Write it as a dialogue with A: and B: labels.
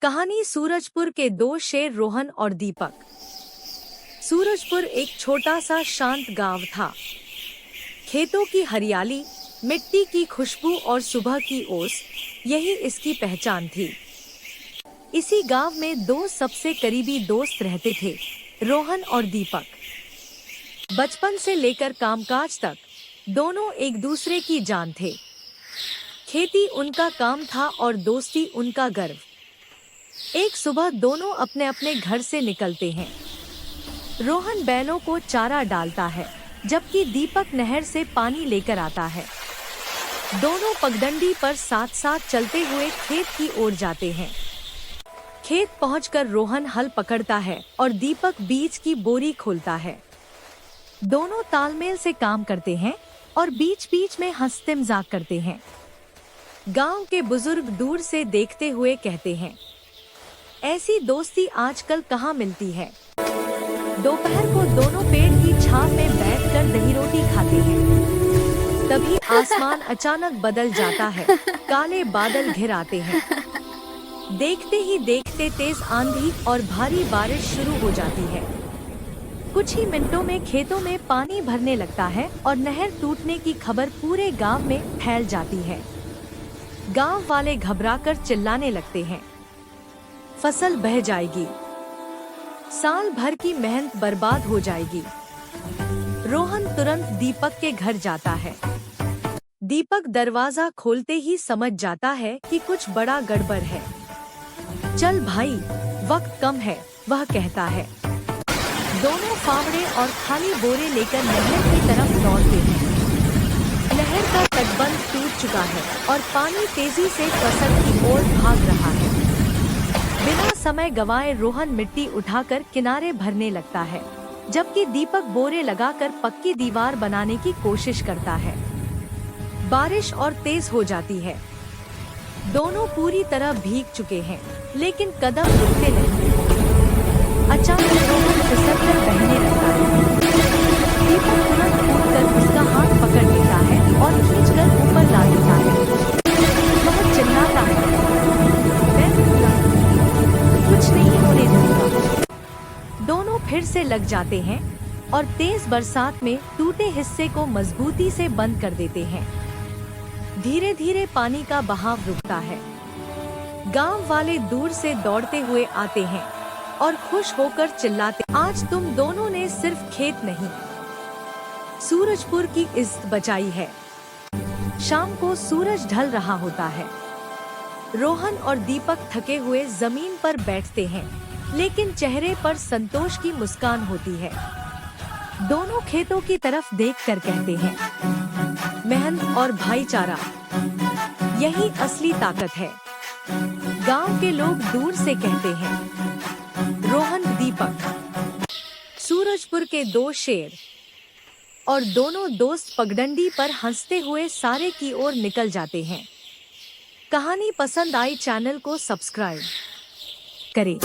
A: कहानी सूरजपुर के दो शेर रोहन और दीपक। सूरजपुर एक छोटा सा शांत गांव था। खेतों की हरियाली, मिट्टी की खुशबू और सुबह की ओस, यही इसकी पहचान थी। इसी गांव में दो सबसे करीबी दोस्त रहते थे, रोहन और दीपक। बचपन से लेकर कामकाज तक दोनों एक दूसरे की जान थे। खेती उनका काम था और दोस्ती उनका गर्व। एक सुबह दोनों अपने अपने घर से निकलते हैं। रोहन बैलों को चारा डालता है, जबकि दीपक नहर से पानी लेकर आता है। दोनों पगडंडी पर साथ साथ चलते हुए खेत की ओर जाते हैं। खेत पहुंचकर रोहन हल पकड़ता है और दीपक बीज की बोरी खोलता है। दोनों तालमेल से काम करते हैं और बीच बीच में हंसते मजाक करते हैं। गांव के बुजुर्ग दूर से देखते हुए कहते हैं, ऐसी दोस्ती आजकल कहाँ मिलती है। दोपहर को दोनों पेड़ की छांव में बैठकर दही रोटी खाते हैं। तभी आसमान अचानक बदल जाता है, काले बादल घिर आते हैं। देखते ही देखते तेज आंधी और भारी बारिश शुरू हो जाती है। कुछ ही मिनटों में खेतों में पानी भरने लगता है और नहर टूटने की खबर पूरे गांव में फैल जाती है। गांव वाले घबराकर चिल्लाने लगते हैं, फसल बह जाएगी, साल भर की मेहनत बर्बाद हो जाएगी। रोहन तुरंत दीपक के घर जाता है। दीपक दरवाजा खोलते ही समझ जाता है कि कुछ बड़ा गड़बड़ है। चल भाई, वक्त कम है, वह कहता है। दोनों फावड़े और खाली बोरे लेकर नहर की तरफ दौड़ते हैं। नहर का तटबंध टूट चुका है और पानी तेजी से फसल की ओर भाग रहा है। बिना समय गंवाए रोहन मिट्टी उठाकर किनारे भरने लगता है, जबकि दीपक बोरे लगाकर पक्की दीवार बनाने की कोशिश करता है। बारिश और तेज हो जाती है। दोनों पूरी तरह भीग चुके हैं, लेकिन कदम रुकते नहीं। अचानक रोहन फिसलकर बहने लगता है। दीपक तुरंत कूदकर उसका हाथ पकड़ लेता है और खींचकर ऊपर ला देता है। वह चिल्लाता है, मैं कुछ नहीं होने दूंगा। दोनों फिर से लग जाते हैं और तेज बरसात में टूटे हिस्से को मजबूती से बंद कर देते हैं। धीरे धीरे पानी का बहाव रुकता है। गांव वाले दूर से दौड़ते हुए आते हैं और खुश होकर चिल्लाते, आज तुम दोनों ने सिर्फ खेत नहीं, सूरजपुर की इज्जत बचाई है। शाम को सूरज ढल रहा होता है। रोहन और दीपक थके हुए जमीन पर बैठते हैं, लेकिन चेहरे पर संतोष की मुस्कान होती है। दोनों खेतों की तरफ देखकर कहते हैं, मेहनत और भाईचारा, यही असली ताकत है। गांव के लोग दूर से कहते हैं, रोहन दीपक, सूरजपुर के दो शेर। और दोनों दोस्त पगडंडी पर हंसते हुए सारे की ओर निकल जाते हैं। कहानी पसंद आई, चैनल को सब्सक्राइब करें।